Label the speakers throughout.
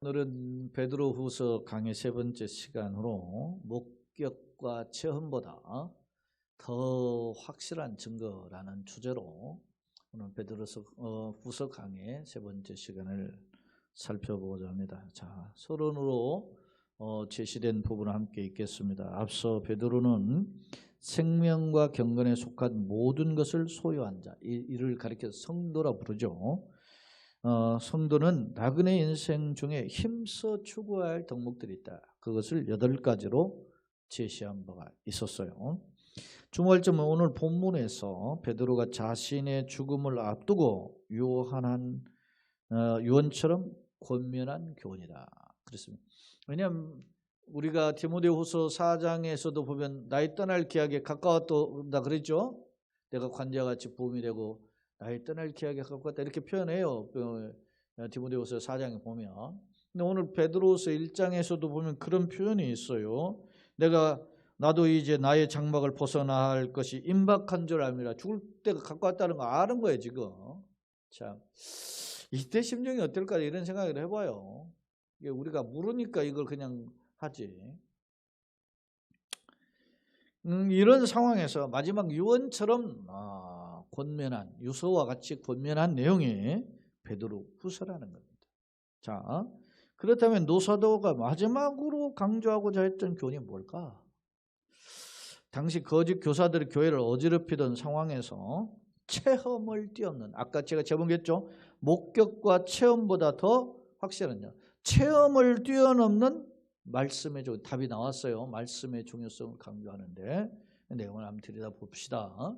Speaker 1: 오늘은 베드로후서 강의 세 번째 시간으로 목격과 체험보다 더 확실한 증거라는 주제로 오늘 베드로후서 강의 세 번째 시간을 살펴보고자 합니다. 자, 서론으로 제시된 부분을 함께 읽겠습니다. 앞서 베드로는 생명과 경건에 속한 모든 것을 소유한 자, 이를 가리켜서 성도라 부르죠. 성도는 나그네 인생 중에 힘써 추구해야 할 덕목들이 있다. 그것을 8가지로 제시한 바가 있었어요. 주목할 점은 오늘 본문에서 베드로가 자신의 죽음을 앞두고 유언처럼 권면한 교훈이다. 그렇습니다. 왜냐하면 우리가 디모데후서 4장에서도 보면 나의 떠날 기약에 가까웠다 그랬죠. 내가 관자같이 부음이 되고 나의 떠날 기약에 가깝다 이렇게 표현해요. 디모데후서 4장에 보면. 근데 오늘 베드로후서 1장에서도 보면 그런 표현이 있어요. 나도 이제 나의 장막을 벗어나야 할 것이 임박한 줄 알미라. 죽을 때가 가까웠다는 거 아는 거예요 지금. 자, 이때 심정이 어떨까 이런 생각을 해봐요. 이게 우리가 모르니까 이걸 그냥 하지. 이런 상황에서 마지막 유언처럼 권면한, 유서와 같이 권면한 내용이 베드로후서라는 겁니다. 자, 그렇다면 노사도가 마지막으로 강조하고자 했던 교훈이 뭘까? 당시 거짓 교사들이 교회를 어지럽히던 상황에서 체험을 뛰어넘는, 아까 제가 제목했죠. 목격과 체험보다 더 확실한 체험을 뛰어넘는 말씀의 답이 나왔어요. 말씀의 중요성을 강조하는데 내용을 한번 들여다봅시다.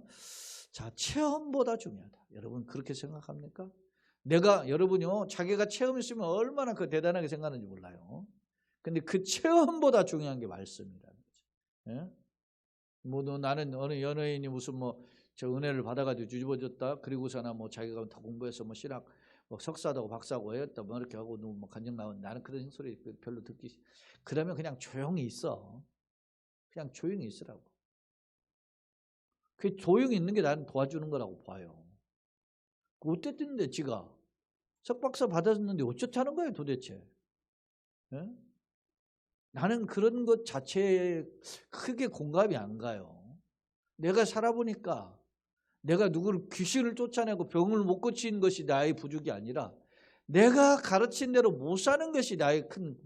Speaker 1: 자, 체험보다 중요하다. 여러분 그렇게 생각합니까? 여러분이요 자기가 체험 있으면 얼마나 그 대단하게 생각하는지 몰라요. 근데 그 체험보다 중요한 게 말씀이라는 거죠. 예? 나는 어느 연예인이 무슨 저 은혜를 받아가지고 뒤집어졌다. 그리고서나 자기가 다 공부해서 신학 석사도 박사고 했다. 이렇게 하고 간증 나온 나는 그런 소리 별로 그러면 그냥 조용히 있어. 그냥 조용히 있으라고. 그 조용히 있는 게 나는 도와주는 거라고 봐요. 어땠는데 지가 석박사 받았는데 어쩌자는 거예요 도대체. 예? 나는 그런 것 자체에 크게 공감이 안 가요. 내가 살아보니까 내가 누구를 귀신을 쫓아내고 병을 못 고친 것이 나의 부족이 아니라 내가 가르친 대로 못 사는 것이 나의 큰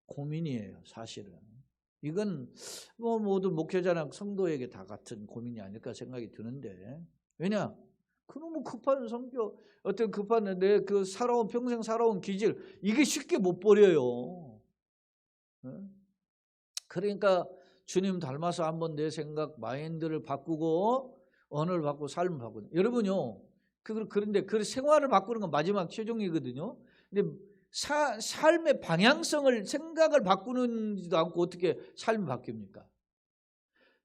Speaker 1: 고민이에요. 사실은. 이건 모든 목회자나 성도에게 다 같은 고민이 아닐까 생각이 드는데 왜냐? 그놈의 급한 성격, 어떤 급한 내 그 평생 살아온 기질 이게 쉽게 못 버려요. 그러니까 주님 닮아서 한번 내 생각, 마인드를 바꾸고 언어를 바꾸고 삶을 바꾸는. 여러분요. 그런데 그 생활을 바꾸는 건 마지막 최종이거든요. 근데 삶의 방향성을 생각을 바꾸는지도 않고 어떻게 삶이 바뀝니까?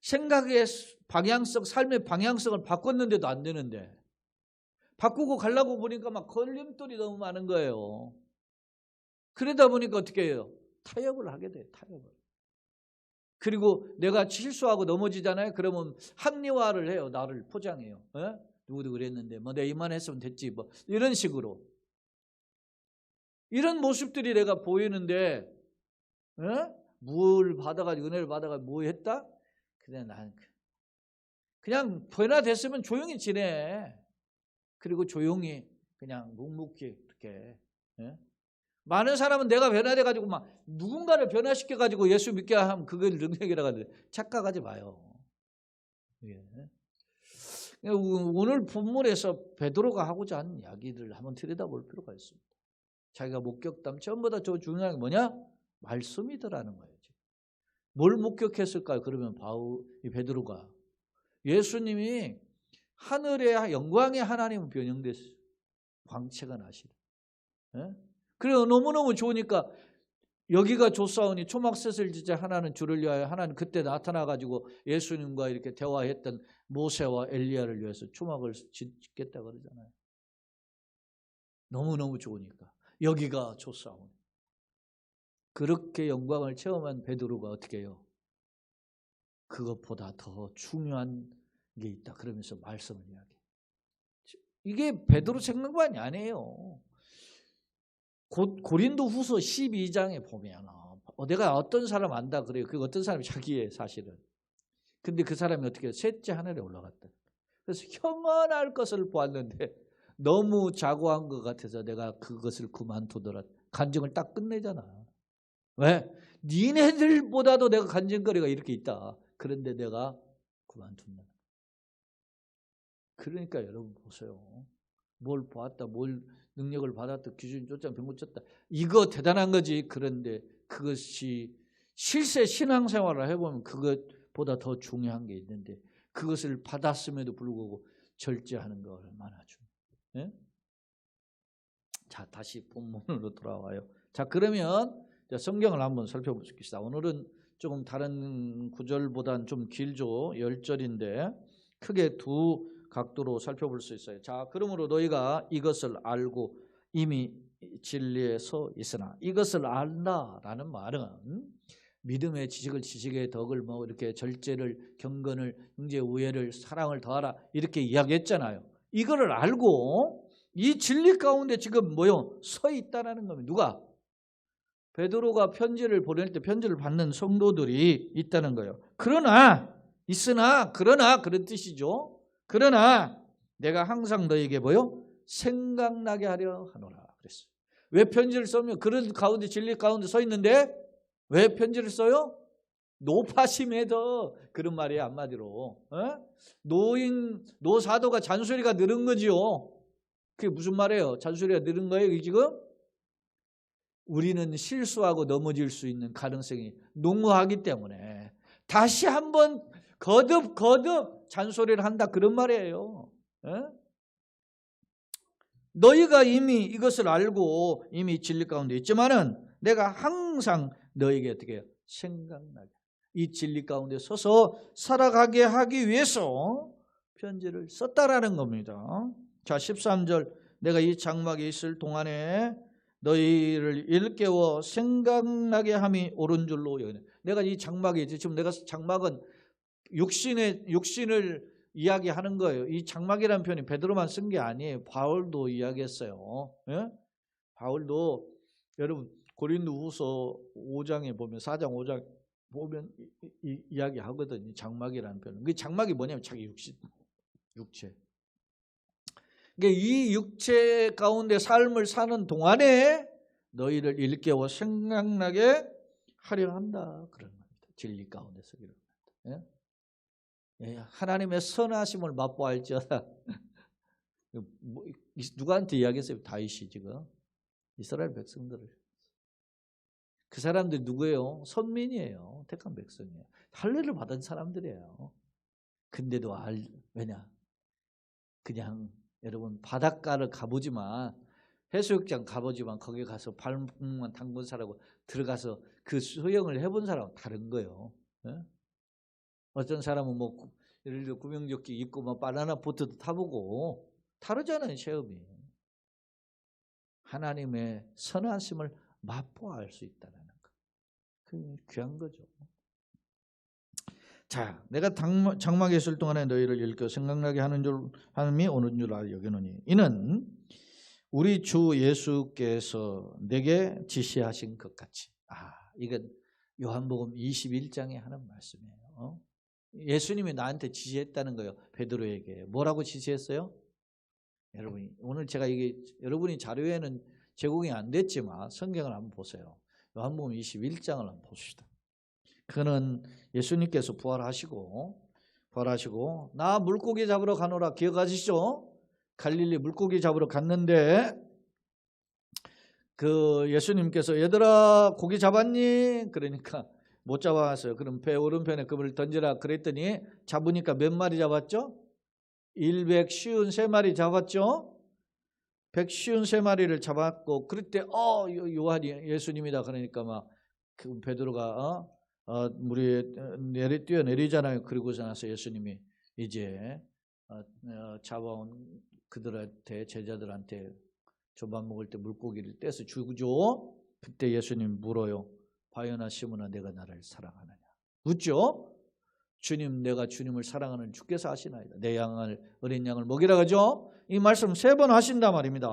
Speaker 1: 생각의 방향성, 삶의 방향성을 바꿨는데도 안 되는데 바꾸고 가려고 보니까 막 걸림돌이 너무 많은 거예요. 그러다 보니까 어떻게 해요? 타협을 하게 돼요. 타협을. 그리고 내가 실수하고 넘어지잖아요. 그러면 합리화를 해요. 나를 포장해요. 누구도 그랬는데 내가 이만했으면 됐지 이런 식으로. 이런 모습들이 내가 보이는데 뭘 받아가지고 은혜를 받아가지고 뭐 했다? 그냥 변화됐으면 조용히 지내. 그리고 조용히 그냥 묵묵히 이렇게. 많은 사람은 내가 변화돼가지고 막 누군가를 변화시켜가지고 예수 믿게 하면 그걸 능력이라고 하는데 착각하지 마요. 오늘 본문에서 베드로가 하고자 하는 이야기를 한번 들여다볼 필요가 있습니다. 자기가 목격담 전보다 더 중요한 게 뭐냐? 말씀이더라는 거예요. 뭘 목격했을까요? 그러면 베드로가 예수님이 하늘의 영광의 하나님은 변형됐어요. 광채가 나시래. 그래서 너무너무 좋으니까 여기가 좋사오니 초막셋을 지자 하나는 주를 위하여 하나는 그때 나타나가지고 예수님과 이렇게 대화했던 모세와 엘리야를 위해서 초막을 짓겠다 그러잖아요. 너무너무 좋으니까 여기가 좋사오니. 그렇게 영광을 체험한 베드로가 어떻게 해요? 그것보다 더 중요한 게 있다 그러면서 말씀을 이야기해요. 이게 베드로 생각만이 아니에요. 고린도후서 12장에 보면 내가 어떤 사람 안다 그래요. 그 어떤 사람이 자기의 사실은. 근데 그 사람이 어떻게 셋째 하늘에 올라갔다. 그래서 형언할 것을 보았는데 너무 자고한 것 같아서 내가 그것을 그만두더라. 간증을 딱 끝내잖아. 왜? 니네들보다도 내가 간증거리가 이렇게 있다. 그런데 내가 그만둔다. 그러니까 여러분 보세요. 뭘 보았다, 뭘 능력을 받았다, 기준 쫓아 병고 쳤다. 이거 대단한 거지. 그런데 그것이 실세 신앙생활을 해보면 그것보다 더 중요한 게 있는데 그것을 받았음에도 불구하고 절제하는 거 얼마나 중요해요. 예? 자, 다시 본문으로 돌아와요. 자, 그러면 성경을 한번 살펴봅시다. 오늘은 조금 다른 구절보다는 좀 길죠. 10절인데 크게 두 각도로 살펴볼 수 있어요. 자, 그러므로 너희가 이것을 알고 이미 진리에 서 있으나, 이것을 안다라는 말은 믿음의 지식을 지식의 덕을 뭐 이렇게 절제를 경건을 형제 우애를 사랑을 더하라 이렇게 이야기했잖아요. 이거를 알고 이 진리 가운데 지금 뭐요? 서 있다라는 겁니다. 누가? 베드로가 편지를 보낼 때 편지를 받는 성도들이 있다는 거예요. 그러나 있으나 그러나 그런 뜻이죠. 그러나 내가 항상 너에게 뭐요? 생각나게 하려 하노라 그랬어요. 왜 편지를 써면 그런 가운데 진리 가운데 서 있는데 왜 편지를 써요? 노파심에서 그런 말이에요. 한마디로 노사도가 잔소리가 늘은 거지요. 그게 무슨 말이에요? 잔소리가 늘은 거예요 지금? 우리는 실수하고 넘어질 수 있는 가능성이 농후하기 때문에 다시 한번 거듭 잔소리를 한다 그런 말이에요. 너희가 이미 이것을 알고 이미 진리 가운데 있지만은 내가 항상 너에게 어떻게 해요? 생각나게 이 진리 가운데 서서 살아가게 하기 위해서 편지를 썼다라는 겁니다. 자, 13절 내가 이 장막에 있을 동안에 너희를 일깨워 생각나게 함이 옳은 줄로 여기네. 내가 이 장막에 있지. 지금 내가 장막은 육신을 이야기하는 거예요. 이 장막이라는 표현이 베드로만 쓴 게 아니에요. 바울도 이야기했어요. 예? 바울도 여러분 고린도후서 5장에 보면 4장 5장 보면 이야기하거든요. 장막이라는 표현. 그 장막이 뭐냐면 자기 육체. 그러니까 이 육체 가운데 삶을 사는 동안에 너희를 일깨워 생각나게 하려 한다. 그런 겁니다. 진리 가운데서 그런 겁니다. 예? 하나님의 선하심을 맛보할지어다. 누구한테 이야기했어요? 다윗이 지금 이스라엘 백성들을. 그 사람들이 누구예요? 선민이에요. 택한 백성이에요. 할례를 받은 사람들이에요. 근데도 왜냐? 그냥 여러분 바닷가를 가보지만 해수욕장 가보지만 거기 가서 발목만 담근 사람하고 들어가서 그 수영을 해본 사람은 다른 거예요. 예? 어떤 사람은 뭐 예를 들어 구명조끼 입고 뭐 바나나 보트도 타보고 다르잖아요. 체험이. 하나님의 선하심을 맛보아할 수 있다는 거. 그 귀한 거죠. 자, 내가 장막에 있을 동안에 너희를 일깨워 생각나게 하는이 오는 줄 여기노니 이는 우리 주 예수께서 내게 지시하신 것 같이. 이건 요한복음 21장에 하는 말씀이에요. 예수님이 나한테 지시했다는 거예요. 베드로에게. 뭐라고 지시했어요? 여러분이 오늘 제가 이게 여러분이 자료에는 제공이 안 됐지만 성경을 한번 보세요. 요한복음 21장을 한번 봅시다. 그는 예수님께서 부활하시고 나 물고기 잡으러 가노라 기억하시죠? 갈릴리 물고기 잡으러 갔는데 그 예수님께서 얘들아 고기 잡았니? 그러니까 못 잡아왔어요. 그럼 배 오른편에 그물을 던지라 그랬더니 잡으니까 몇 마리 잡았죠? 153마리 잡았죠? 153마리를 잡았고 그럴 때 요한이 예수님이다 그러니까 막 그 베드로가 물에 뛰어내리잖아요. 그리고서 나서 예수님이 이제 잡아온 그들한테 제자들한테 조밥 먹을 때 물고기를 떼서 주죠. 그때 예수님 물어요. 바요나 시몬아 내가 나를 사랑하느냐. 묻죠. 주님 내가 주님을 사랑하는 주께서 하시나이다. 내 양을 어린 양을 먹이라 하죠. 이 말씀 3번 하신단 말입니다.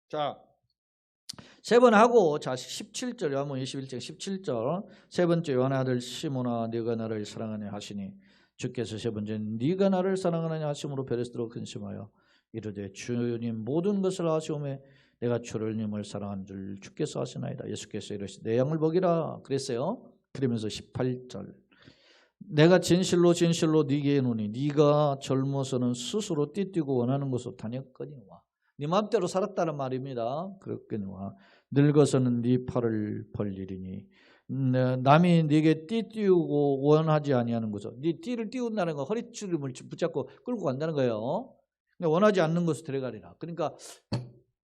Speaker 1: 자 세 번 하고 자 17절 요한복음 21장 17절 세 번째 요한 아들 시몬아 네가 나를 사랑하냐 하시니 주께서 세 번째는 네가 나를 사랑하느냐 하심으로 베레스도로 근심하여 이르되 주님 모든 것을 아시오매 내가 주님을 사랑하는 줄 주께서 아시나이다. 예수께서 이르시되 내 양을 먹이라 그랬어요. 그러면서 18절 내가 진실로 진실로 네게 이르노니 네가 젊어서는 스스로 띠뛰고 원하는 곳으로 다녔거니와 네 마음대로 살았다는 말입니다. 그렇거니와 늙어서는 네 팔을 벌리리니 남이 네게 띠띠우고 원하지 아니하는 거죠. 네 띠를 띄운다는 건 허리춤을 붙잡고 끌고 간다는 거예요. 원하지 않는 것을 데려가리라. 그러니까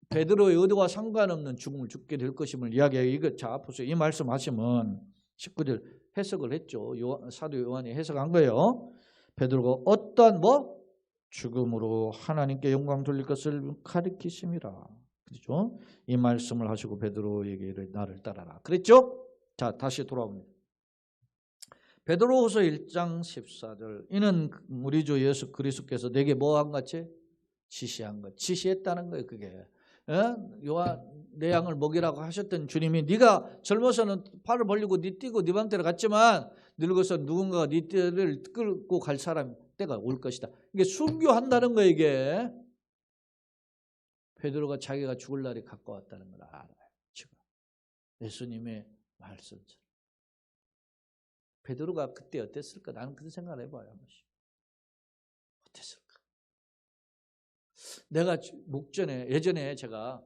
Speaker 1: 베드로의 의도와 상관없는 죽음을 죽게 될 것임을 이야기해요. 이거 자 보세요. 이 말씀하시면 19절 해석을 했죠. 사도 요한이 해석한 거예요. 베드로가 어떠한 죽음으로 하나님께 영광 돌릴 것을 가리키심이라. 그렇죠? 이 말씀을 하시고 베드로에게 나를 따라라. 그랬죠? 자, 다시 돌아옵니다. 베드로후서 1장 14절 이는 우리 주 예수 그리스도께서 내게 뭐한 같이? 지시한 것. 지시했다는 거예요. 그게. 요한 내 양을 먹이라고 하셨던 주님이 네가 젊어서는 팔을 벌리고 네 뛰고 네 맘대로 갔지만 늙어서 누군가가 네 띠를 끌고 갈 사람 때가 올 것이다. 이게 순교한다는 거예요. 이게 베드로가 자기가 죽을 날이 가까웠다는 걸 알아요. 지금 예수님의 말씀처럼 베드로가 그때 어땠을까? 나는 그런 생각을 해봐요. 어땠을까? 내가 목전에 예전에 제가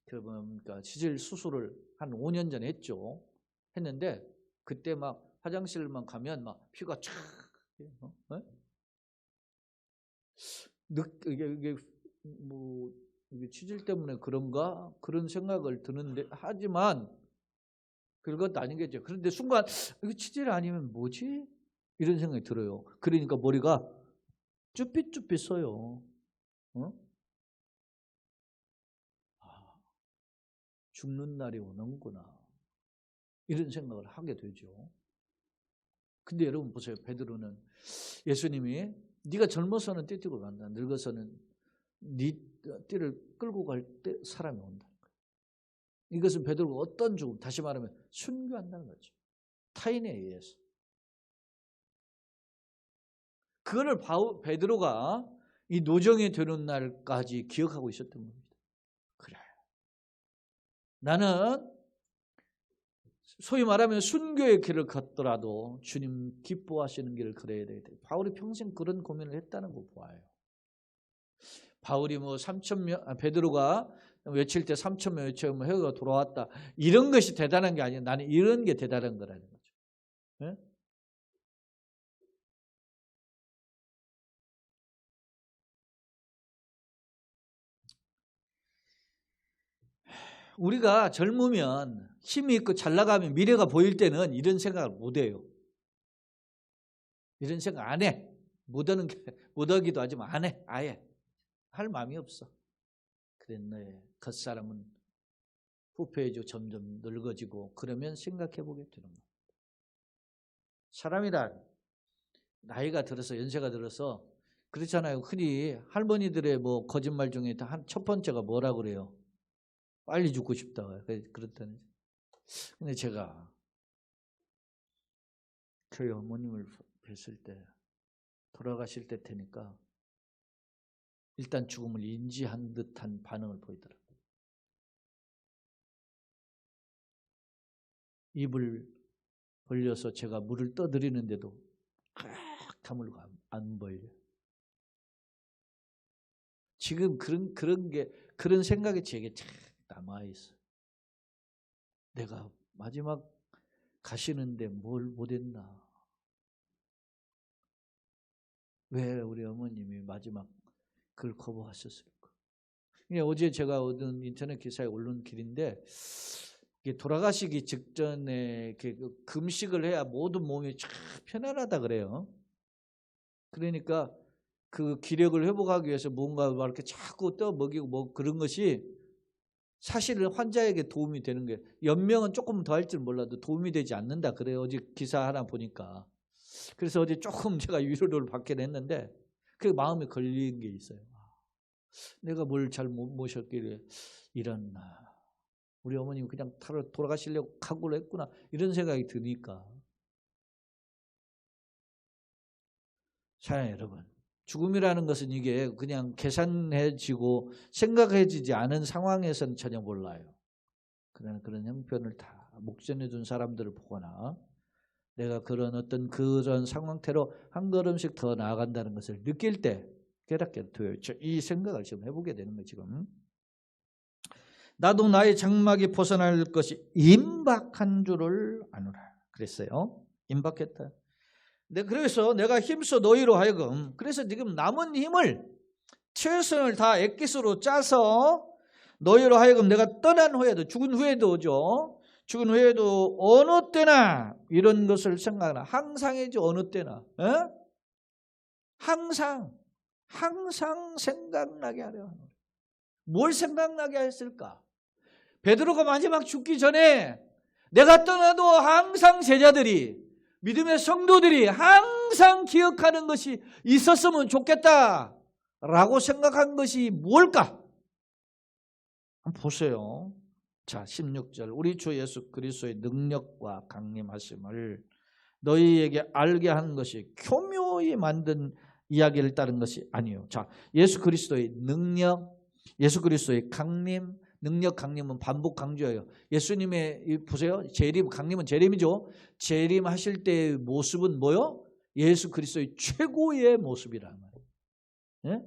Speaker 1: 그러니까 치질 수술을 한 5년 전에 했는데 그때 막 화장실만 가면 막 피가 쫙 이게 뭐 이게 치질 때문에 그런가 그런 생각을 드는데 하지만 그것도 아니겠죠. 그런데 순간 이거 치질 아니면 뭐지? 이런 생각이 들어요. 그러니까 머리가 쭈삣쭈삣 써요. 죽는 날이 오는구나. 이런 생각을 하게 되죠. 근데 여러분 보세요. 베드로는 예수님이 네가 젊어서는 띠띠고 간다. 늙어서는 네 띠를 끌고 갈 때 사람이 온다는 거예요. 이것은 베드로가 어떤 죽음, 다시 말하면 순교한다는 거죠. 타인에 의해서. 그거를 베드로가 이 노정이 되는 날까지 기억하고 있었던 겁니다. 그래. 나는 소위 말하면 순교의 길을 걷더라도 주님 기뻐하시는 길을 걸어야 되겠다. 바울이 평생 그런 고민을 했다는 거 보아요. 바울이 베드로가 외칠 때 3,000명 외치면 회개가 돌아왔다. 이런 것이 대단한 게 아니에요. 나는 이런 게 대단한 거라는 거죠. 네? 우리가 젊으면 힘이 있고 잘 나가면 미래가 보일 때는 이런 생각을 못 해요. 이런 생각 안 해. 못 하기도 하지만 안 해. 아예. 할 마음이 없어. 그랬네. 겉사람은 부패해지고 점점 늙어지고 그러면 생각해 보게 되는 거예요. 사람이란 나이가 들어서 연세가 들어서 그렇잖아요. 흔히 할머니들의 거짓말 중에 첫 번째가 뭐라 그래요? 빨리 죽고 싶다. 그렇다는. 근데 제가 저희 어머님을 뵀을 때 돌아가실 때 테니까 일단 죽음을 인지한 듯한 반응을 보이더라고요. 입을 벌려서 제가 물을 떠드리는데도 꽉 다물고 안 벌려. 지금 그런 생각이 제게 참 남아있어요. 내가 마지막 가시는데 뭘 못했나. 왜 우리 어머님이 마지막 그걸 거부하셨을까. 어제 제가 얻은 인터넷 기사에 올린 길인데 돌아가시기 직전에 금식을 해야 모든 몸이 참 편안하다 그래요. 그러니까 그 기력을 회복하기 위해서 뭔가 이렇게 자꾸 떠 먹이고 그런 것이 사실은 환자에게 도움이 되는 게 연명은 조금 더 할 줄 몰라도 도움이 되지 않는다 그래요. 어제 기사 하나 보니까. 그래서 어제 조금 제가 위로를 받긴 했는데 그 마음에 걸린 게 있어요. 내가 뭘 잘 못 모셨길래 이런 우리 어머님 그냥 돌아가시려고 각오를 했구나. 이런 생각이 드니까. 자, 여러분. 죽음이라는 것은 이게 그냥 계산해지고 생각해지지 않은 상황에서는 전혀 몰라요. 그런 형편을 다 목전에 둔 사람들을 보거나 내가 그런 상황태로 한 걸음씩 더 나아간다는 것을 느낄 때 깨닫게 돼요. 이 생각을 지금 해보게 되는 거예요. 지금. 나도 나의 장막이 벗어날 것이 임박한 줄을 아노라 그랬어요. 임박했다. 그래서 내가 힘써 너희로 하여금 그래서 지금 남은 힘을 최선을 다 액기스로 짜서 너희로 하여금 내가 떠난 후에도 죽은 후에도 오죠. 죽은 후에도 어느 때나 이런 것을 생각하나 항상이죠. 어느 때나 항상 생각나게 하려. 뭘 생각나게 했을까? 베드로가 마지막 죽기 전에 내가 떠나도 항상 제자들이 믿음의 성도들이 항상 기억하는 것이 있었으면 좋겠다라고 생각한 것이 뭘까? 한번 보세요. 자, 16절 우리 주 예수 그리스도의 능력과 강림하심을 너희에게 알게 하는 것이 교묘히 만든 이야기를 따른 것이 아니에요. 자, 예수 그리스도의 능력, 예수 그리스도의 강림, 능력 강림은 반복 강조해요. 예수님의 보세요. 재림, 강림은 재림이죠. 재림하실 때의 모습은 뭐요? 예수 그리스도의 최고의 모습이란 말이에요. 예?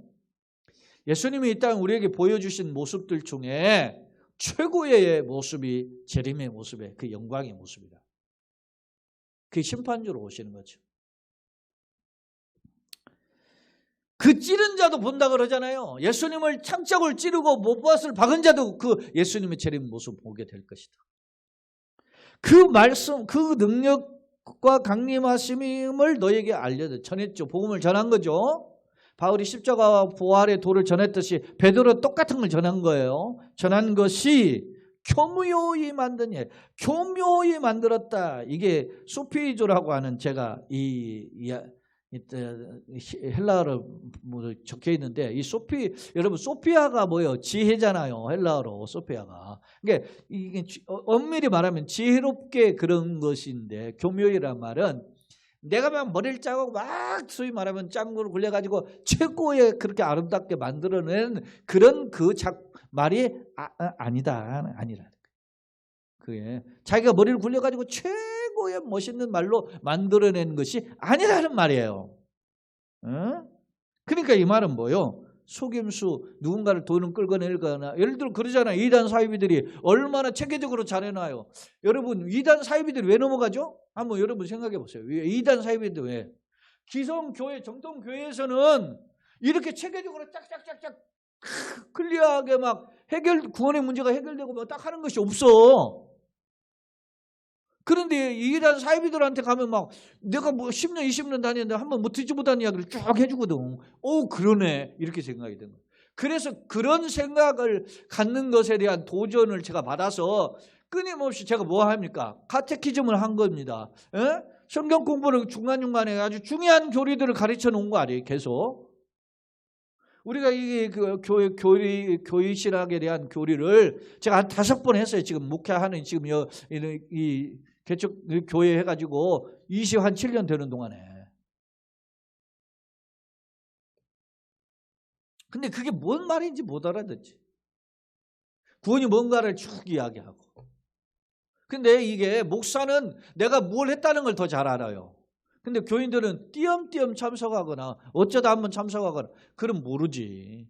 Speaker 1: 예수님이 이 땅 우리에게 보여주신 모습들 중에 최고의 모습이 재림의 모습이에요. 그 영광의 모습이다. 그 심판주로 오시는 거죠. 그 찌른 자도 본다 그러잖아요. 예수님을 창짝을 찌르고 못밭을 박은 자도 그 예수님의 재림 모습 보게 될 것이다. 그 말씀, 그 능력과 강림하심을 너에게 전했죠. 복음을 전한 거죠. 바울이 십자가와 부활의 도를 전했듯이 베드로 똑같은 걸 전한 거예요. 전한 것이 교묘히 만든 일, 교묘히 만들었다. 이게 소피조라고 하는 제가 헬라어로 적혀 있는데 이 여러분 소피아가 뭐예요? 지혜잖아요. 헬라어로 소피아가. 그러니까 이게 엄밀히 말하면 지혜롭게 그런 것인데 교묘이란 말은 내가 막 머리를 짜고 막 소위 말하면 짱구를 굴려가지고 최고의 그렇게 아름답게 만들어낸 그런 말이 아니라 그게 자기가 머리를 굴려가지고 최고의 멋있는 말로 만들어낸 것이 아니라는 말이에요. 그러니까 이 말은 뭐예요? 속임수, 누군가를 돈을 끌어내거나 예를 들어 그러잖아요. 이단 사이비들이 얼마나 체계적으로 잘해놔요. 여러분 이단 사이비들이 왜 넘어가죠? 한번 여러분 생각해 보세요. 이단 사이비들 왜? 기성교회, 정통교회에서는 이렇게 체계적으로 짝짝짝짝 클리어하게 막 구원의 문제가 해결되고 막 딱 하는 것이 없어. 그런데 이단 사이비들한테 가면 막 내가 뭐 10년, 20년 다녔는데 한번 뭐 듣지 못한 이야기를 쭉 해주거든. 그러네. 이렇게 생각이 되는 거예요. 그래서 그런 생각을 갖는 것에 대한 도전을 제가 받아서 끊임없이 제가 뭐 합니까? 카테키즘을 한 겁니다. 성경 공부를 중간중간에 아주 중요한 교리들을 가르쳐 놓은 거 아니에요? 계속. 우리가 이게 교회 신학에 대한 교리를 제가 한 5번 했어요. 지금 목회하는 지금 이 개척 교회 해가지고 27년 되는 동안에. 근데 그게 뭔 말인지 못 알아듣지. 구원이 뭔가를 쭉 이야기하고. 근데 이게 목사는 내가 뭘 했다는 걸 더 잘 알아요. 근데 교인들은 띄엄띄엄 참석하거나 어쩌다 한번 참석하거나 그럼 모르지.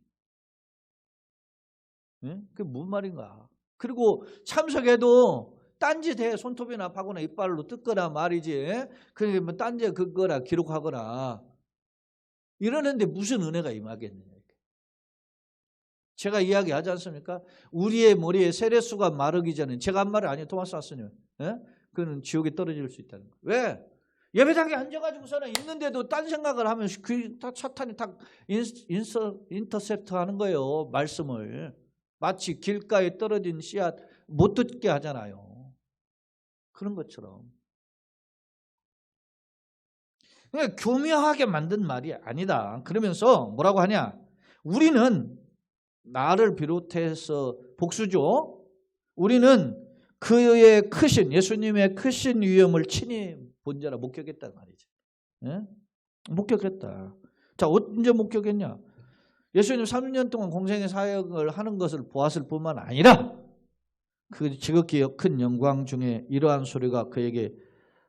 Speaker 1: 그게 뭔 말인가. 그리고 참석해도 딴짓해. 손톱이나 파거나 이빨로 뜯거나 말이지. 그게 뭐 딴짓 그거라 기록하거나 이러는데 무슨 은혜가 임하겠느냐. 제가 이야기하지 않습니까? 우리의 머리에 세례수가 마르기 전에 제가 한 말이 아니에요. 토마스 아스님. 그는 지옥에 떨어질 수 있다는 거예요. 왜? 예배당에 앉아가지고서는 있는데도 딴 생각을 하면 사탄이 딱 인터셉트 하는 거예요. 말씀을. 마치 길가에 떨어진 씨앗 못 듣게 하잖아요. 그런 것처럼. 그러니까 교묘하게 만든 말이 아니다. 그러면서 뭐라고 하냐? 우리는 나를 비롯해서 복수죠. 우리는 그의 크신 예수님의 크신 위엄을 친히 본 자라 목격했단 말이죠. 예? 목격했다. 자, 언제 목격했냐? 예수님 3년 동안 공생의 사역을 하는 것을 보았을 뿐만 아니라 그 지극히 큰 영광 중에 이러한 소리가 그에게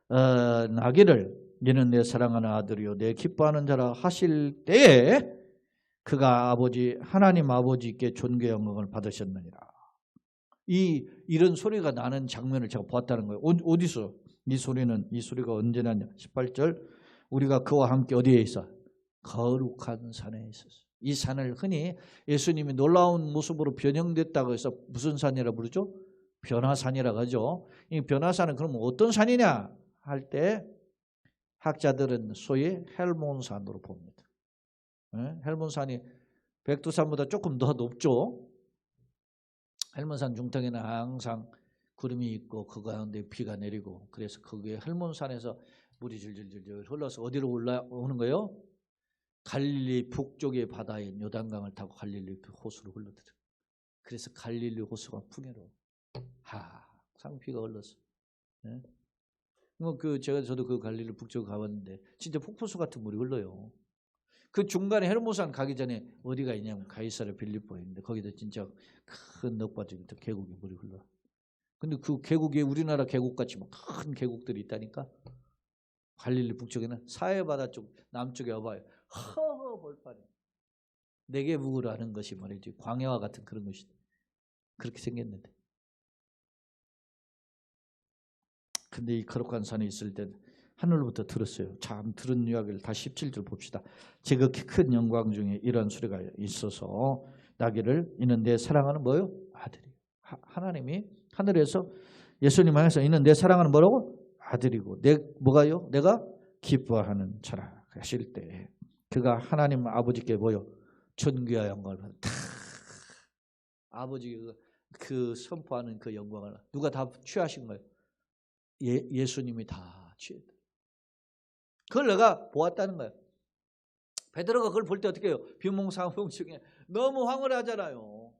Speaker 1: 나기를 너는 내 사랑하는 아들이요 내 기뻐하는 자라 하실 때에 그가 아버지 하나님 아버지께 존귀 영광을 받으셨느니라. 이런 소리가 나는 장면을 제가 보았다는 거예요. 어디서? 이 소리가 언제 났냐? 18절 우리가 그와 함께 어디에 있어? 거룩한 산에 있었어. 이 산을 흔히 예수님이 놀라운 모습으로 변형됐다고 해서 무슨 산이라 부르죠? 변화산이라고 하죠. 이 변화산은 그럼 어떤 산이냐 할 때 학자들은 소위 헬몬산으로 봅니다. 헬몬산이 백두산보다 조금 더 높죠. 헬몬산 중턱에는 항상 구름이 있고 그 가운데 비가 내리고 그래서 거기에 헬몬산에서 물이 줄줄줄 흘러서 어디로 올라오는 거예요? 갈릴리 북쪽의 바다인 요단강을 타고 갈릴리 호수로 흘러들어. 그래서 갈릴리 호수가 풍요로워. 항상 비가 흘렀어. 네? 저도 그 갈릴리 북쪽 가봤는데 진짜 폭포수 같은 물이 흘러요. 그 중간에 헬몬산 가기 전에 어디가 있냐면 가이사랴 빌립보에 있는데 거기도 진짜 큰 넉바지부터 계곡이 물이 흘러. 근데 그 계곡에 우리나라 계곡같이 막 큰 계곡들이 있다니까. 갈릴리 북쪽에는 사해바다 쪽 남쪽에 와봐요. 허허 벌판이. 네게부로 하는 것이 말이지 광야와 같은 그런 것이 그렇게 생겼는데. 근데 이 거룩한 산에 있을 때 하늘로부터 들었어요. 참 들은 이야기를 다시 17절 봅시다. 지극히 큰 영광 중에 이런 소리가 있어서 나기를 이는 내 사랑하는 뭐요? 아들이. 하나님이 하늘에서 예수님 향해서 이는 내 사랑하는 뭐라고? 아들이고 뭐가요? 내가 기뻐하는 자라 하실 때 그가 하나님 아버지께 뭐요? 존귀와 영광을 받았다. 아버지가 그 선포하는 그 영광을 누가 다 취하신 거예요? 예수님이 다 취했다. 그걸 내가 보았다는 거예요. 베드로가 그걸 볼 때 어떻게 해요? 비몽사몽 중에 너무 황홀하잖아요.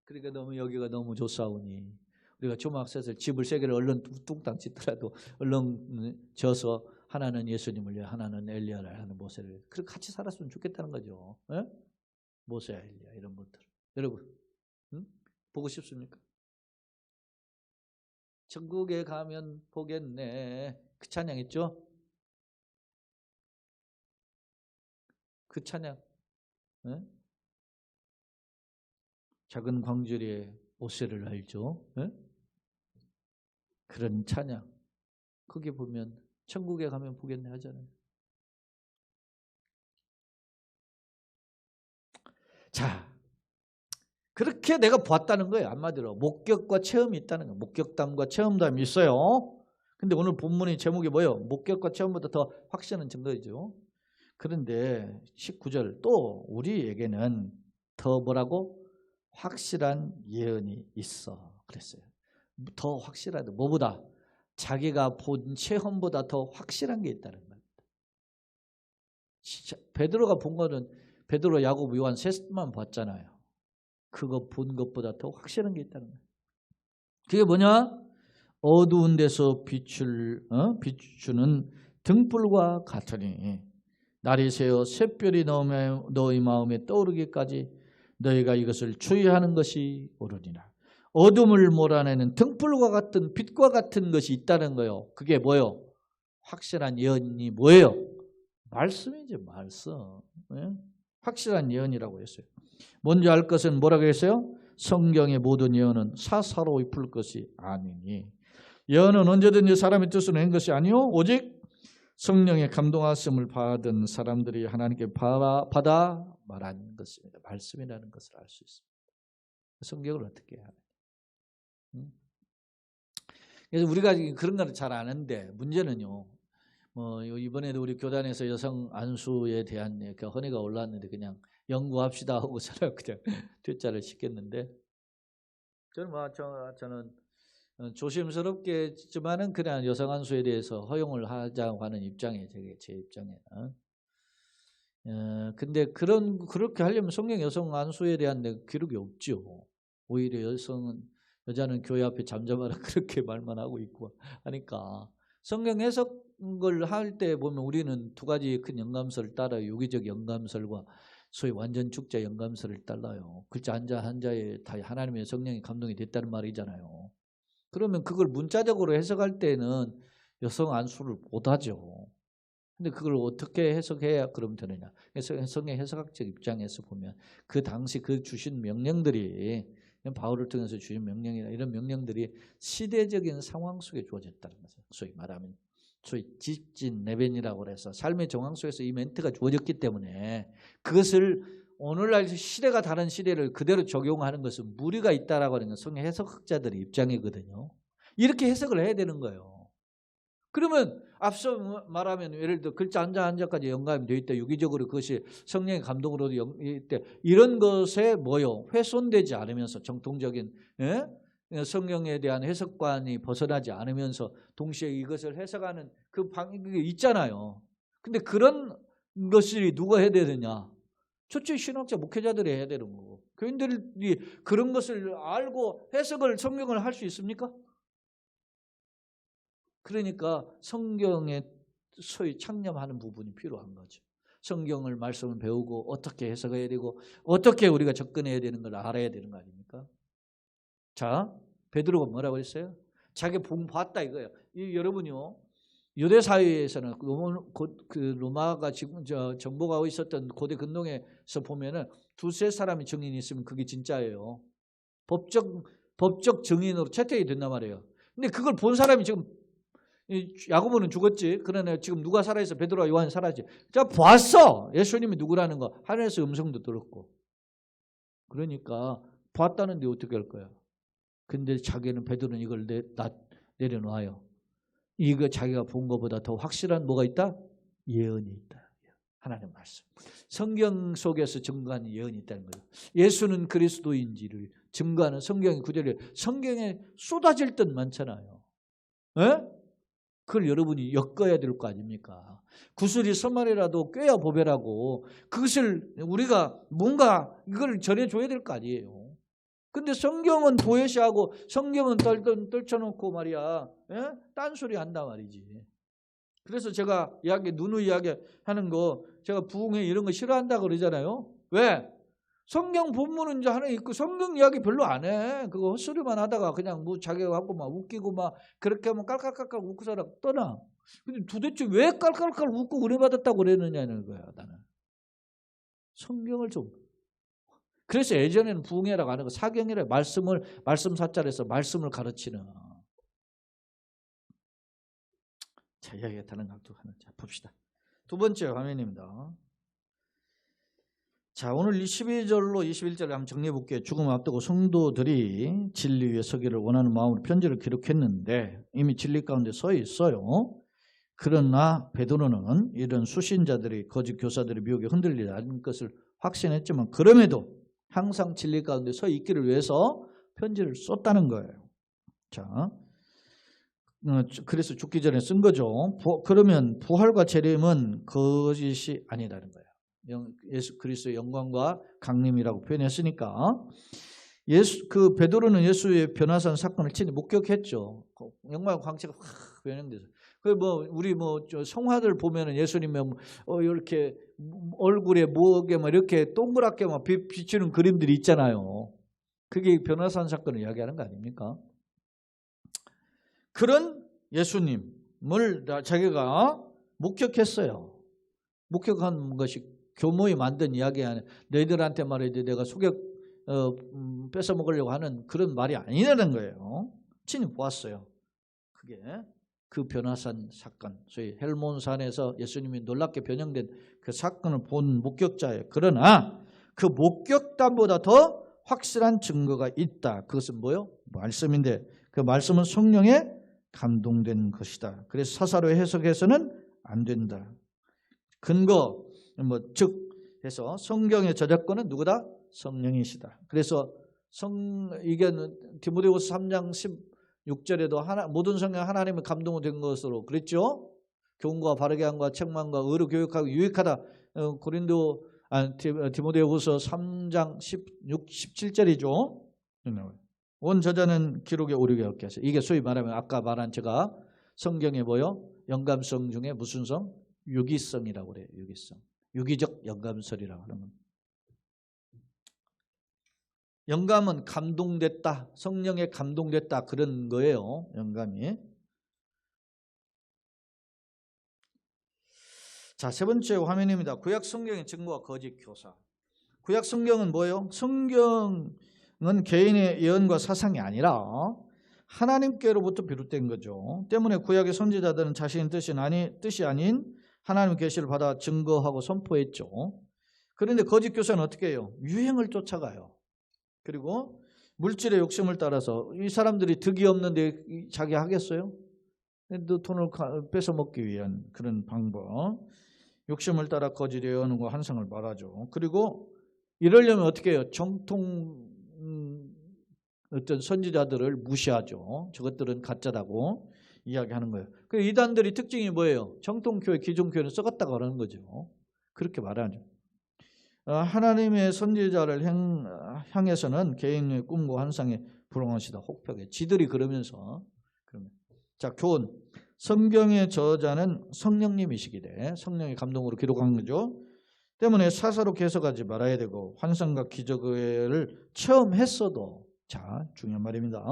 Speaker 1: 그러니까 너무 여기가 너무 좋사오니 우리가 조막셋을 집을 세 개를 얼른 뚱땅 짓더라도 얼른 져서 하나는 예수님을 위해 하나는 엘리야를 하는 모세를 그렇게 같이 살았으면 좋겠다는 거죠. 에? 모세, 엘리야 이런 분들. 여러분 보고 싶습니까? 천국에 가면 보겠네. 그 찬양 있죠? 그 찬양. 네? 작은 광주리에 모세를 알죠? 네? 그런 찬양. 거기 보면 천국에 가면 보겠네 하잖아요. 자, 그렇게 내가 보았다는 거예요. 한마디로 목격과 체험이 있다는 거예요. 목격담과 체험담이 있어요. 근데 오늘 본문의 제목이 뭐예요? 목격과 체험보다 더 확신은 증거이죠. 그런데 19절 또 우리에게는 더 뭐라고? 확실한 예언이 있어 그랬어요. 더 확실하다. 뭐보다? 자기가 본 체험보다 더 확실한 게 있다는 겁니다. 베드로가 본 거는 베드로, 야고보, 요한 셋만 봤잖아요. 그거 본 것보다 더 확실한 게 있다는 거예요. 그게 뭐냐? 어두운 데서 비추는 등불과 같으니 날이 새어 샛별이 너희 마음에 떠오르기까지 너희가 이것을 주의하는 것이 옳으니라. 어둠을 몰아내는 등불과 같은 빛과 같은 것이 있다는 거예요. 그게 뭐예요? 확실한 예언이 뭐예요? 말씀이죠. 말씀. 네? 확실한 예언이라고 했어요. 먼저 알 것은 뭐라고 했어요? 성경의 모든 예언은 사사로이 풀 것이 아니니 예언은 언제든지 사람의 뜻으로 낸 것이 아니요 오직 성령의 감동하심을 받은 사람들이 하나님께 받아 말한 것입니다. 말씀이라는 것을 알 수 있습니다. 성경을 어떻게 해야 하느냐. 그래서 우리가 그런 걸 잘 아는데 문제는요. 이번에도 우리 교단에서 여성 안수에 대한 그 헌의가 올라왔는데 그냥 연구합시다 하고 그냥 퇴짜를 시켰는데 저는 조심스럽겠지만은 그냥 여성 안수에 대해서 허용을 하자고 하는 입장이에요. 제 입장에는. 근데 그렇게 하려면 성경 여성 안수에 대한 기록이 없죠. 오히려 여성은 여자는 교회 앞에 잠잠하라 그렇게 말만 하고 있고 하니까 성경 해석을 할 때 보면 우리는 두 가지 큰 영감설을 따라요. 유기적 영감설과 소위 완전 축자 영감설을 따라요. 글자 한자에 다 하나님의 성령이 감동이 됐다는 말이잖아요. 그러면 그걸 문자적으로 해석할 때는 여성 안수를 못하죠. 근데 그걸 어떻게 해석해야 그러면 되느냐. 성경 해석학적 입장에서 보면 그 당시 그 주신 명령들이 바울을 통해서 주신 명령이나 이런 명령들이 시대적인 상황 속에 주어졌다는 거죠. 소위 말하면 소위 직진 내변이라고 해서 삶의 정황 속에서 이 멘트가 주어졌기 때문에 그것을 오늘날 시대가 다른 시대를 그대로 적용하는 것은 무리가 있다라고 하는 건 성경 해석학자들의 입장이거든요. 이렇게 해석을 해야 되는 거예요. 그러면 앞서 말하면 예를 들어 글자 한자까지 연감이 되어 있다. 유기적으로 그것이 성령의 감동으로도 있다. 이런 것에 뭐요? 훼손되지 않으면서 정통적인 성경에 대한 해석관이 벗어나지 않으면서 동시에 이것을 해석하는 그 방법이 있잖아요. 근데 그런 것이 누가 해야 되느냐? 첫째 신학자 목회자들이 해야 되는 거고 교인들이 그런 것을 알고 해석을 성경을 할 수 있습니까? 그러니까 성경에 소위 창념하는 부분이 필요한 거죠. 성경을 말씀을 배우고 어떻게 해석해야 되고 어떻게 우리가 접근해야 되는 걸 알아야 되는 거 아닙니까? 자, 베드로가 뭐라고 했어요? 자기 본 봤다 이거예요. 여러분요, 유대 사회에서는 그 로마가 지금 정복하고 있었던 고대 근동에서 보면은 두세 사람이 증인이 있으면 그게 진짜예요. 법적 증인으로 채택이 된단 말이에요. 근데 그걸 본 사람이 지금 야고보는 죽었지. 그러나 지금 누가 살아있어? 베드로와 요한이 살아있지. 자, 봤어. 예수님이 누구라는 거. 하늘에서 음성도 들었고. 그러니까 봤다는데 어떻게 할 거야? 근데 자기는 베드로는 이걸 내려놔요. 이거 자기가 본 것보다 더 확실한 뭐가 있다? 예언이 있다. 하나님 말씀. 성경 속에서 증거하는 예언이 있다는 거예요. 예수는 그리스도인지를 증거하는 성경의 구절이 성경에 쏟아질 듯 많잖아요. 에? 그걸 여러분이 엮어야 될 거 아닙니까? 구슬이 선말이라도 꿰어 보배라고 그것을 우리가 뭔가 이걸 전해줘야 될 거 아니에요. 근데 성경은 도외시하고 성경은 떨쳐놓고 말이야. 딴소리 한단 말이지. 그래서 제가 누누이 이야기하는 거 제가 부흥회 이런 거 싫어한다 그러잖아요. 왜? 성경 본문은 이제 하나 있고 성경 이야기 별로 안 해. 그거 헛소리만 하다가 그냥 뭐 자기가 갖고 막 웃기고 막 그렇게 하면 깔깔깔깔 웃고 살아 떠나. 근데 도대체 왜 깔깔깔 웃고 은혜 받았다고 그랬느냐는 거야 나는. 성경을 좀. 그래서 예전에는 부흥회라고 하는 거 사경이라 말씀 사찰에서 말씀을 가르치는. 자, 이야기가 다른 각도 하나 자 봅시다. 두 번째 화면입니다. 자, 오늘 12절로 21절을 한번 정리해 볼게요. 죽음 앞두고 성도들이 진리 위에 서기를 원하는 마음으로 편지를 기록했는데 이미 진리 가운데 서 있어요. 그러나 베드로는 이런 수신자들이 거짓 교사들의 미혹에 흔들리지 않은 것을 확신했지만 그럼에도 항상 진리 가운데 서 있기를 위해서 편지를 썼다는 거예요. 자, 그래서 죽기 전에 쓴 거죠. 그러면 부활과 재림은 거짓이 아니라는 거예요. 예수 그리스도의 영광과 강림이라고 표현했으니까 그 베드로는 예수의 변화산 사건을 친히 목격했죠. 영광과 광채가 확 변형돼서. 우리 성화들 보면은 예수님의 이렇게 얼굴에 목에 막 이렇게 동그랗게 막 비추는 그림들이 있잖아요. 그게 변화산 사건을 이야기하는 거 아닙니까? 그런 예수님을 자기가 목격했어요. 목격한 것이 교모이 만든 이야기 아니야. 너희들한테 말이지 내가 뺏어 먹으려고 하는 그런 말이 아니라는 거예요. 친히 보았어요. 그게 그 변화산 사건, 소위 헬몬산에서 예수님이 놀랍게 변형된 그 사건을 본 목격자예요. 그러나 그 목격담보다 더 확실한 증거가 있다. 그것은 뭐요? 말씀인데 그 말씀은 성령에 감동된 것이다. 그래서 사사로 해석해서는 안 된다. 근거 즉 해서 성경의 저작권은 누구다? 성령이시다. 그래서 이게 디모데후서 3장 16절에도 모든 성경 하나님의 감동으로 된 것으로 그랬죠. 교훈과 바르게 함과 책망과 의로 교육하고 유익하다. 디모데후서 3장 17절이죠. 온 저자는 기록에 오르게 없게 하세요. 이게 소위 말하면 아까 말한 제가 성경에 뭐요? 영감성 중에 무슨 성? 유기성이라고 그래요. 유기성. 유기적 영감설이라고 하는 겁니다. 영감은 감동됐다. 성령에 감동됐다. 그런 거예요. 영감이. 자, 세 번째 화면입니다. 구약 성경의 증거와 거짓 교사. 구약 성경은 뭐예요? 성경은 개인의 예언과 사상이 아니라 하나님께로부터 비롯된 거죠. 때문에 구약의 선지자들은 자신의 뜻이 아닌 하나님의 계시를 받아 증거하고 선포했죠. 그런데 거짓 교사는 어떻게 해요? 유행을 쫓아가요. 그리고 물질의 욕심을 따라서 이 사람들이 득이 없는데 자기 하겠어요? 또 돈을 뺏어 먹기 위한 그런 방법. 욕심을 따라 거짓 예언과 환상을 말하죠. 그리고 이러려면 어떻게 해요? 정통 어떤 선지자들을 무시하죠. 저것들은 가짜다고 이야기하는 거예요. 그 이단들이 특징이 뭐예요? 정통교회, 기존교회는 썩었다고 그러는 거죠. 그렇게 말하죠. 하나님의 선지자를 향해서는 개인의 꿈과 환상에 불응하시다 혹평해. 지들이 그러면서 자, 교훈. 성경의 저자는 성령님이시기에 성령의 감동으로 기록한 거죠. 때문에 사사롭게 해석하지 말아야 되고 환상과 기적을 체험했어도 자, 중요한 말입니다.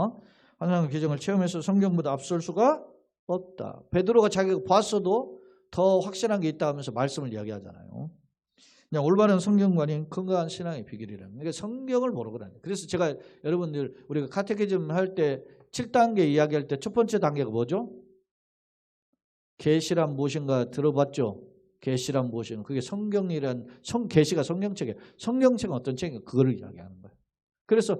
Speaker 1: 환상과 기적을 체험해서 성경보다 앞설 수가 없다. 베드로가 자기가 봤어도 더 확실한 게 있다 하면서 말씀을 이야기하잖아요. 그냥 올바른 성경관이 건강한 신앙의 비결이라는 거예요. 성경을 모르거든요. 그래서 제가 여러분들 우리가 카테키즘 할 때 7단계 이야기할 때 첫 번째 단계가 뭐죠? 계시란 무엇인가 들어봤죠? 계시란 무엇인가. 그게 성경이란 계시가 성경책이에요. 성경책은 어떤 책인가? 그거를 이야기하는 거예요. 그래서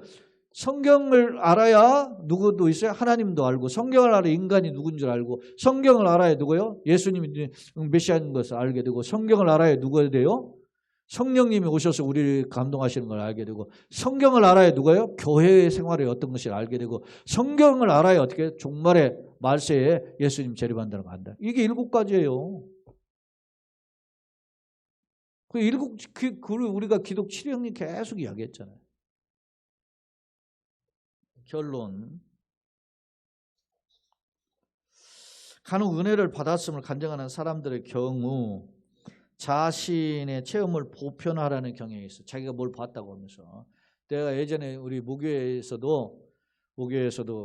Speaker 1: 성경을 알아야 누구도 있어요? 하나님도 알고 성경을 알아야 인간이 누군 줄 알고 성경을 알아야 누구요? 예수님이 메시아인 것을 알게 되고 성경을 알아야 누가 돼요? 성령님이 오셔서 우리를 감동하시는 걸 알게 되고 성경을 알아야 누가요? 교회의 생활이 어떤 것을 알게 되고 성경을 알아야 어떻게 종말의 말세에 예수님 재림한다는 거 안다. 이게 7가지예요. 우리가 기독 7형님 계속 이야기했잖아요. 결론. 간혹 은혜를 받았음을 간증하는 사람들의 경우 자신의 체험을 보편화하라는 경향이 있어요. 자기가 뭘 봤다고 하면서. 내가 예전에 우리 무교회에서도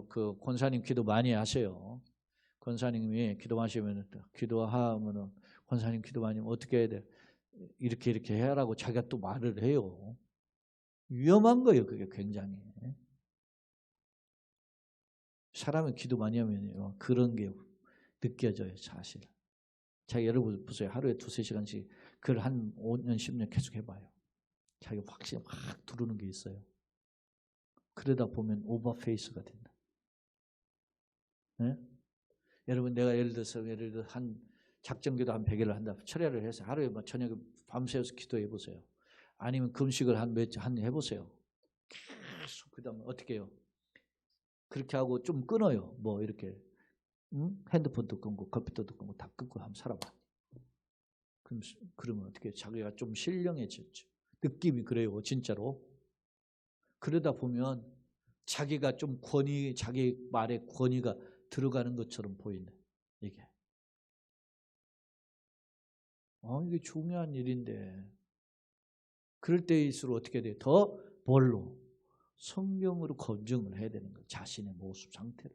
Speaker 1: 그 권사님 기도 많이 하세요. 권사님이 기도하시면 기도하면은 권사님 기도 많이 하면 어떻게 해야 돼? 이렇게 해라고 자기가 또 말을 해요. 위험한 거예요. 그게 굉장히. 사람이 기도 많이 하면요. 그런 게 느껴져요. 사실. 자기 여러분 보세요. 하루에 2-3시간씩 그걸 한 5년 10년 계속 해봐요. 자기가 확실히 막 두르는 게 있어요. 그러다 보면 오버페이스가 된다. 네? 여러분 내가 예를 들어서 한 작정기도 한 100일을 한다. 철야를 해서 하루에 뭐 저녁에 밤새워서 기도해 보세요. 아니면 금식을 한 해보세요. 계속 그다음에 어떻게 해요? 그렇게 하고 좀 끊어요. 뭐 이렇게 핸드폰도 끊고 컴퓨터도 끊고 다 끊고 한번 살아봐. 그러면 어떻게 자기가 좀 신령해졌죠. 느낌이 그래요. 진짜로. 그러다 보면 자기가 좀 자기 말에 권위가 들어가는 것처럼 보이네. 이게. 이게 중요한 일인데. 그럴 때일수록 어떻게 돼요? 더 뭘로? 성경으로 검증을 해야 되는 거예요. 자신의 모습 상태를.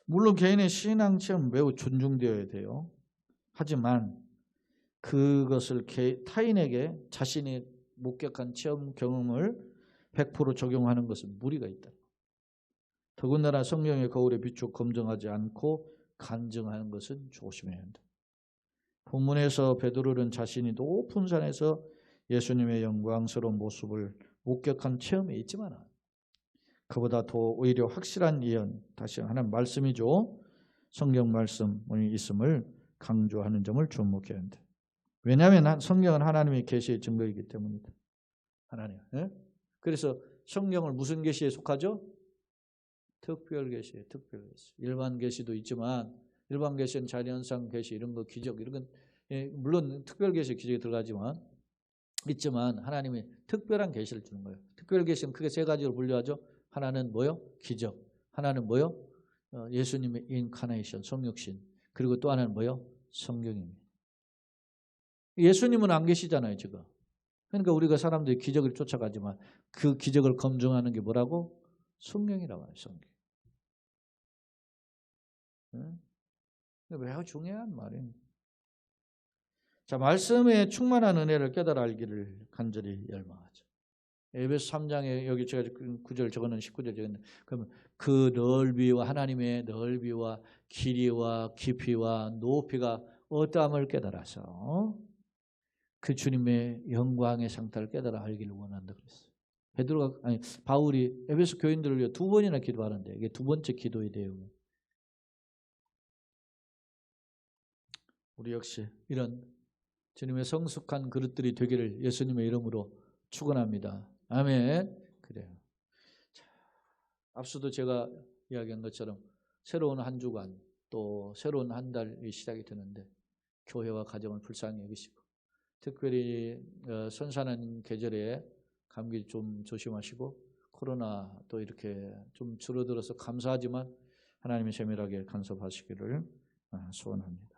Speaker 1: 물론 개인의 신앙 체험 매우 존중되어야 돼요. 하지만 그것을 타인에게 자신이 목격한 체험 경험을 100% 적용하는 것은 무리가 있다. 더군다나 성경의 거울에 비추어 검증하지 않고 간증하는 것은 조심해야 한다. 본문에서 베드로는 자신이 높은 산에서 예수님의 영광스러운 모습을 목격한 체험이 있지만 그보다 더 오히려 확실한 예언, 다시 하는 말씀이죠. 성경 말씀이 있음을 강조하는 점을 주목해야 한다. 왜냐하면 성경은 하나님의 계시의 증거이기 때문이다. 하나님. 예? 그래서 성경을 무슨 계시에 속하죠? 특별 계시에 특별 계시. 일반 계시도 있지만 일반 계시는 자연상 계시 이런 거 기적 이런 건 물론 특별 계시 기적이 들어가지만 있지만 하나님이 특별한 계시를 주는 거예요. 특별 계시는 크게 세 가지로 분류하죠. 하나는 뭐요? 기적. 하나는 뭐요? 예수님의 인카네이션, 성육신. 그리고 또 하나는 뭐요? 성경입니다. 예수님은 안 계시잖아요, 지금. 그러니까 우리가 사람들이 기적을 쫓아가지만 그 기적을 검증하는 게 뭐라고? 성경이라고 해요, 성경. 매우 중요한 말이에요. 자, 말씀에 충만한 은혜를 깨달아 알기를 간절히 열망하죠. 에베소 3장에 여기 제가 9절 적어놓은 19절 적었는데, 그러면 그 넓이와 하나님의 넓이와 길이와 깊이와 높이가 어떠함을 깨달아서 그 주님의 영광의 상태를 깨달아 알기를 원한다 그랬어요. 바울이 에베소 교인들을 위해 2번이나 기도하는데 이게 2번째 기도의 내용이에요. 우리 역시 이런 주님의 성숙한 그릇들이 되기를 예수님의 이름으로 축원합니다. 아멘. 그래요. 자, 앞서도 제가 이야기한 것처럼 새로운 한 주간 또 새로운 한 달이 시작이 되는데 교회와 가정을 불쌍히 여기시고 특별히 선선한 계절에 감기 좀 조심하시고 코로나 또 이렇게 좀 줄어들어서 감사하지만 하나님의 세밀하게 간섭하시기를 소원합니다.